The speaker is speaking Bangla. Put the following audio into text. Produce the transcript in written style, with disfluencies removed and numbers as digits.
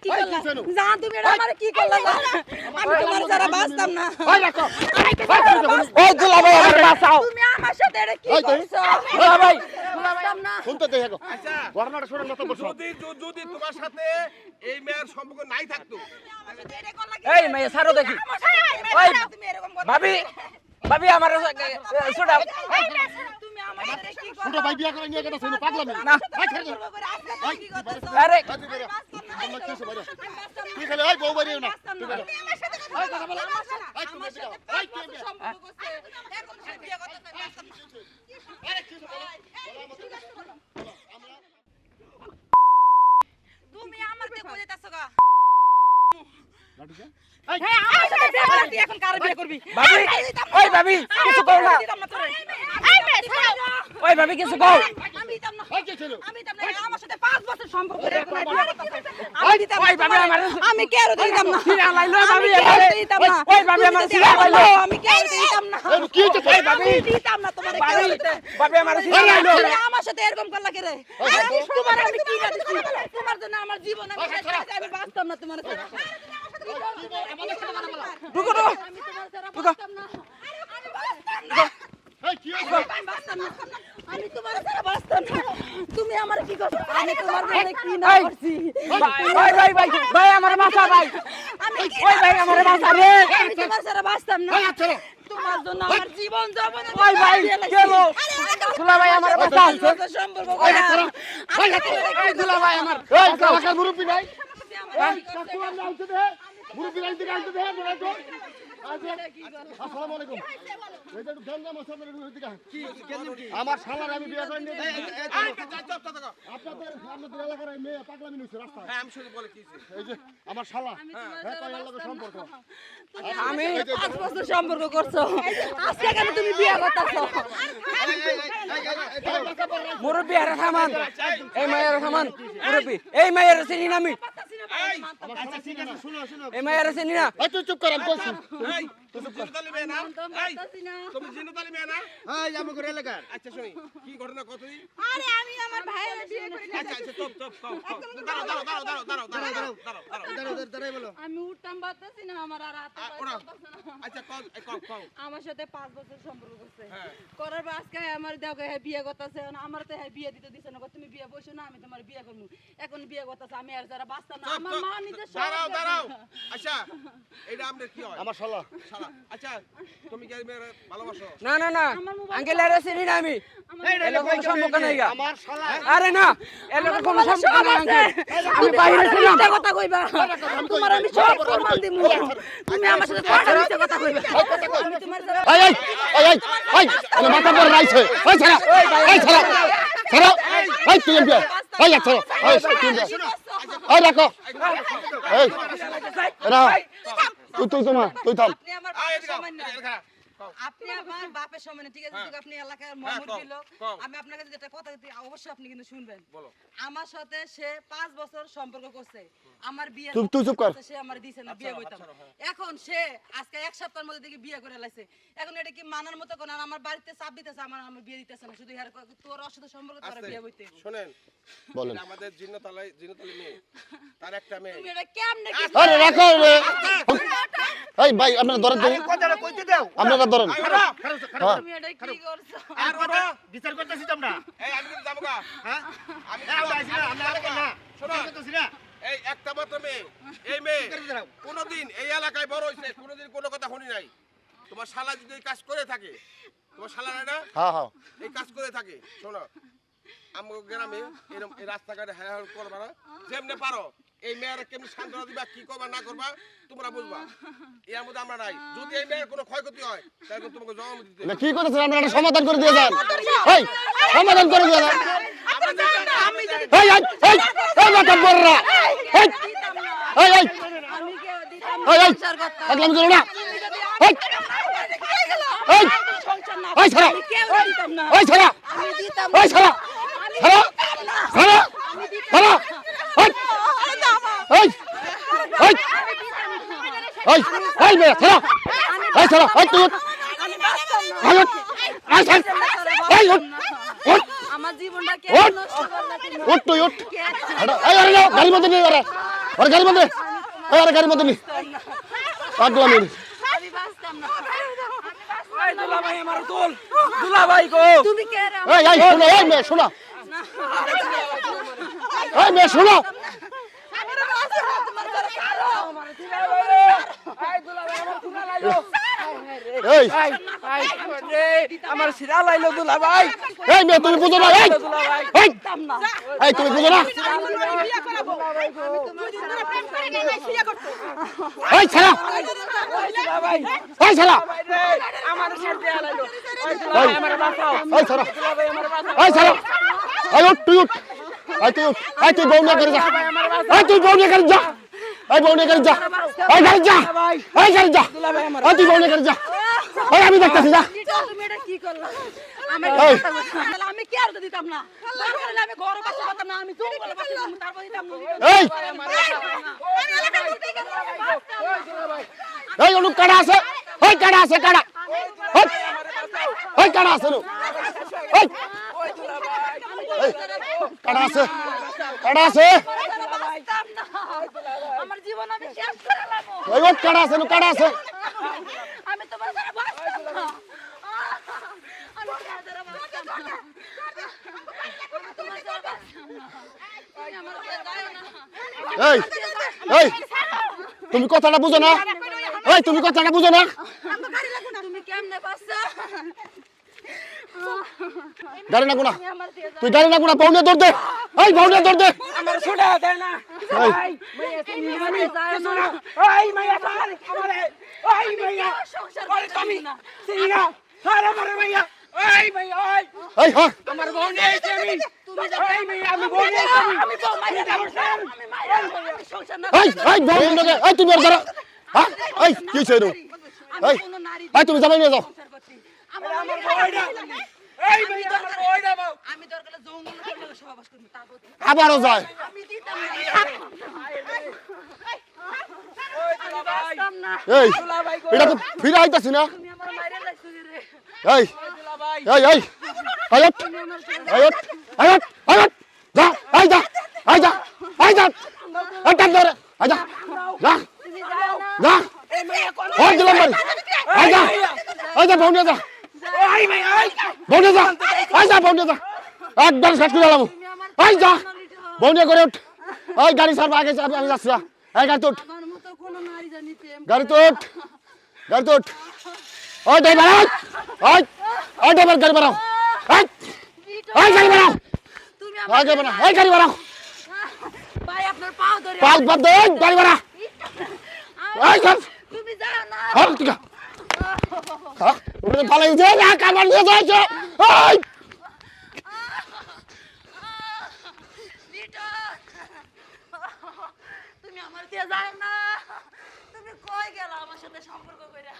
কি করলা জান তুমি এটা আমারে কি করলা আমি তোমার সারা বাঁচতাম না ওই রাখো ওই দুলাভাই আমার বাঁচাও তুমি আমার সাথে এটা কি করছো দুলাভাই বাঁচতাম না শুনতে দেখো আচ্ছা ঘটনাটা শুনে মত বসো যদি তোমার সাথে এই মেয়ের সম্পর্ক নাই থাকতো এই মেয়ে ছাড়ো দেখি ওই তুমি এরকম কথা ভাবি ভাবি আমার ছোটা তুমি আমার সাথে কি ছোট করছো ভাই বিয়া করে নিয়ে গেছে শুনো পাগলামি না কি করতেছো আরে আমরা কি সব বাইরে তুই খালি ওই বউ বাইরে না তুই বাইরে আমার সাথে কথা বলো আমার সাথে পাঁচ বছর সম্পর্ক করছে এখন সে বিয়ে করতেছে বাঁচতাম না আরে কি বলো তুমি আমাকে কইতাছো গা লাঠি হ্যাঁ আমার সাথে বিয়ে করবি এখন কার বিয়ে করবি ভাবি ওই ভাবি কিছু কর না এই মেয়ে ছাড়ো ওই ভাবি কিছু কর আমি দিতাম না ওই কি ছিল আমি দিতাম না আমার সাথে 5 বছর সম্পর্ক রে এখন বিয়ে করতেছে আমি দিতাম ওই ভাবি আমার আমি কে আর দিতাম না সিরা লাইলো ভাবি আমি দিতাম না ওই ভাবি আমার সিরা লাইলো আমি কে আর দিতাম না এই কি হইছে ওই ভাবি আমি দিতাম না তোমারে কে আর দিতে ভাবি আমার সিরা লাইলো তুমি আমার সাথে এরকম করলা কে রে তোমার আমি কি করতেছি তোমার জন্য আমার জীবন আমি শেষ করে আমি বাঁচতাম না তোমার সাথে ঢুকো ঢুকো আমি তোমার সাথে বাঁচতাম না আমি বাঁচতাম না এই কি হইছে আমি বাঁচতাম না আমি তোমার সাথে বাঁচতাম না তুমি আমার কি করছো আমি তোমার জন্য কি না করছি ভাই ভাই ভাই ভাই আমার বাঁচা ভাই আমি কি ওই ভাই আমার বাঁচা রে আমি তোমার সাথে বাঁচতাম না এই আচ্ছা তোমার জন্য আমার জীবন যাপন ওই ভাই গেল দুলাভাই আমার বাঁচা সম্পর্ক ওই করা আচ্ছা এই দুলাভাই আমার এই কালাকার মুরব্বি নাই আমার এই কাকু আমরা আনতে দে মুরব্বি নাই দিকে আনতে দে বড় তো আসসালামু আলাইকুম এই যে গঙ্গা মাছামের দিকে আমার শালার আমি বিয়ে করে নিয়ে আপনাদের এলাকার এই মেয়ে পাগলামি নিছে রাস্তায় আমি শুধু বলে কি এই যে আমার শালা হ্যাঁ তাই এর লগে সম্পর্ক আমি 5 বছর সম্পর্ক করছো আজকে কেন তুমি বিয়ে করতেছো মুরব্বি আরে সামান এই মায়ের সামান মুরব্বি এই মায়ের চিনি না আমি আমার শালা চিনে না শুনো শুনো এই মায়ের চিনি না এই তুই চুপ কর আমি কইছি এই তুমি জিনতালি মেয়ে না এই তুমি জিনতালি মেয়ে না এই আমি করে এলাকার আচ্ছা শুনি কি ঘটনা কতই আরে আমি আমার ভাইয়ের বিয়ে করে আচ্ছা আচ্ছা চুপ চুপ দাঁড়াও দাঁড়াই বলো আমি উঠতাম পারতাছি না আমার আর হাতে ওরা চলতেছে না। আচ্ছা কও আমার সাথে 5 বছর সম্পর্ক করছে হ্যাঁ। করার পর আজকে আমার দেখো হ্যাঁ বিয়ে করতেছে আমার তো হ্যাঁ বিয়ে দিতে দিছে না তুমি বিয়ে বসো না আমি তোমার বিয়ে করবো এখন বিয়ে করতেছে আমি আর যারা বাঁচতাম না আমার মা নিজে দাঁড়াও আচ্ছা এটা আমাদের কি হয় আমার শালা শালা আচ্ছা তুমি কি মেয়ের ভালোবাসো না না না আঙ্কেল আরে চিনি না আমি এর লগে কোনো সম্পর্ক নাই গা আমার শালা আরে না এর লগে কোনো সম্পর্ক নাই আঙ্কেল আমি বাইরে ছিলাম মিথ্যা কথা কইবা তোমার আমি সব প্রমাণ দিমু তুমি আমার সাথে কথা মিথ্যা কথা কইবা আমি তোমার যারা এই এই এই এই এই মাথা পর রাইছে এই ছাড়া এই ছাড়া ছাড়া এই তুই এমপি এই আচ্ছা এই তুই এই রাখো এই না তুই থাম আপনি আমার বাপের সমান না আপনি আমার বাপের সমান ঠিক আছে যদি আপনি এলাকার মুরব্বি লোক আমি আপনার কাছে যেটা কথা দিই অবশ্যই আপনি কিন্তু শুনবেন বলো আমার সাথে সে 5 বছর সম্পর্ক করছে আমার বিয়ে তুই চুপ কর সে আমার দিছে না বিয়ে কইতাম এখন সে আজকে এক সপ্তাহের মধ্যে দেখি বিয়ে করে লাইছে এখন এটা কি মানার মতো কোন আর আমার বাড়িতে চাপ দিতেছে আমার বিয়ে দিতেছে না শুধু তোর অসাধু সম্পর্ক তোর বিয়ে হইতে শুনেন বলেন আমাদের জিন্নতালি মেয়ে তার একটা মেয়ে তুমি এটা কেমনে কি আরে রাখো রে এই ভাই আপনারা ধরেন তো কথাটা কইতে দাও আপনারা ধরেন হ্যাঁ তুমি এটা কি করছো আর বড় বিচার করতেছি তোমরা এই আমি কিন্তু যাবো গা হ্যাঁ আমি আমরা আইছি না আমরা এলাকা না শোনো করতেছি না এই একটা মাত্র মেয়ে এই মেয়ে কোনোদিন এই এলাকায় বড় হইছে কোনোদিন কোনো কথা শুনি নাই তোমার শালা যদি এই কাজ করে থাকে তোমার শালা না হ্যাঁ হ্যাঁ এই কাজ করে থাকে শোনো আমাদের গ্রামে এরকম এই রাস্তাঘাটে হায়ার করবা না যেমনে পারো এই মেয়েরা কেমনি সান্ত্বনা দিবা কি করবা না করবা তোমরা বুঝবা এর মধ্যে আমরা নাই যদি এই মেয়ের কোনো ক্ষয়ক্ষতি হয় তাহলে তোমাকে জবাব দিতে না কি করেছেন আপনারা একটা সমাধান করে দিয়ে যান এই সমাধান করে দিয়ে যান আমি যদি এই এই এই এই মাথা বড়রা এই এই এই আমি কে দিতাম এই এই সংসার করতাম পাগলামি করো না এই এই সংসার না এই ছাড়া আমি কেউ দিতাম না এই ছাড়া আমি দিতাম এই ছাড়া ছাড়া ছাড়া ছাড়া এই এই এই এই মেয়ে ছাড়া এই ছাড়া এই তুই আমি বাঁচতাম না এই এই ছাড় এই উঠ উঠ আমার জীবনটা কে উঠ নষ্ট করলা তুমি উঠ তুই উঠ এই আরে না গাড়ির মধ্যে নিয়ে আরে আরে গাড়ির মধ্যে আরে গাড়ির মধ্যে নি পাগলা মেয়ে আমি বাঁচতাম না এই দুলাভাই আমার তোল দুলাভাই গো তুমি কে রে এই শোনো এই মেয়ে শোনো এই মেয়ে শোনো আমারে বাঁচা তোমার ঘরে কারো এই দুলাভাই আমার তুলা লাইলো এই আমার সিরা লাইলো দুলাভাই এই মেয়ে তুমি বুঝো না এই দুলাভাই এই এই তুমি বুঝো না বিয়ে করাবো আমি তোমার সারা প্রেম করে গেই বিয়ে করতে এই ছাড়া দুলাভাই এই ছাড়া আমার সির দেয়া লাইলো ওই দুলাভাই আমার বাঁচাও এই ছাড়া দুলাভাই আমার বাঁচাও এই ছাড়া এই উঠ তুই উঠ এই তুই বউ নিয়ে করে যা এই তুই বউ নিয়ে করে যা এই বউ নিয়ে করে যা এই গাড়ি যা এই গাড়ি যা এই তুই বউ নিয়ে করে যা এই আমি দেখতেছি যা তুমি এটা কি করলা এই। আমি কি আর দিতাম না দরকার হলে আমি ঘরে বসে করতাম না আমি জঙ্গলে বসে করতাম তারপর দিতাম না এই আমি এলাকায় ঘুরতে গেলাম এই অনু কাড়া আছে এই কাড়া আছে কাড়া এই কাড়া আছে নু এই এই, কাড়া আছে কাড়া আছে আমার জীবন আমি শেষ করে লামো এই ওট কাড়া আছে নু কাড়া আছে আমি তোমার সারা বাঁচতাম না আমি তোমার সারা বাঁচতাম না আমি তোমার সারা বাঁচতাম না তুমি আমার সাথে যাও না এই এই তুমি কথাটা বুঝো না এই তুমি কথাটা বুঝো না তুমি কেমনে বাঁচছো গাড়ি না গুনা তুমি আমার দিয়ে যাও তুই গাড়ি না গুনা বউনে দৌড় দে এই বউনে দৌড় দে আমার ছুটা দেয় না এই তুমি আমার যাও না ওই মাইয়া তার আমারে ওই মাইয়া সংসার ওই তুমি না চিনি না আরে আমারে মাইয়া ওই মাইয়া ওই এই হ্যাঁ আমার বোন নিয়েছে আমি তুমি যাও ওই মাইয়া আমি বোন নিয়েছি আমি বউ মাইয়া যাবো আমি মাইয়া আমি সংসার না এই বউনে দে এই তুমি আর দাঁড়া হ্যাঁ এই কি ছেড়ো আমি কোনো নারী এই তুমি যাবে নিয়ে যাও সংসার করছি আমার বউটা এই মাইয়া আমার বউটা বাবা আমি দরকার জঙ্গলে সহবাস করব তারপর আবারও যায় আমি দিতাম না ওই দুলাভাই বাঁচতাম না এই দুলাভাই গো এটা তো ফিরে আইতাছি না তুমি আমার মাইরে লাইছো রে এই দুলাভাই এই এই আয়ত আয়ত আয়ত আয়ত যা এই যা এই যা এই যা এটা ধরে এই যা যা তুমি যাও না যা এই মাইয়া কোন ওই দিলাম বাড়ি এই যা এই যা বউনে যা ওই মাইয়া ওই বউনে যা এই যা বউনে যা একদম শেষ করে দিলাম এই যা বউনে করে উঠ ওই গাড়ি ছাড়বা আগে আমি যাচ্ছি না এই গাড়ি তো উঠ আমার মতো কোনো নারী জানি প্রেম গাড়ি তো উঠ গাড়ি তো উঠ ওই ড্রাইভার ওই ড্রাইভার গাড়ি বাড়াও ওই গাড়ি বাড়াও তুমি ওই গাড়ি বাড়াও ওই গাড়ি বাড়াও ভাই আপনার পাও ধরে পাল বাদ দে গাড়ি বাড়া ওই চল তুমি যাও না হল ঠিক হ্যাঁ ওরে পালাই যে না কামান নিয়ে যাইছে ওই লিটন তুমি আমার দিয়ে যাও না তুমি কই গেলা আমার সাথে সম্পর্ক কইরা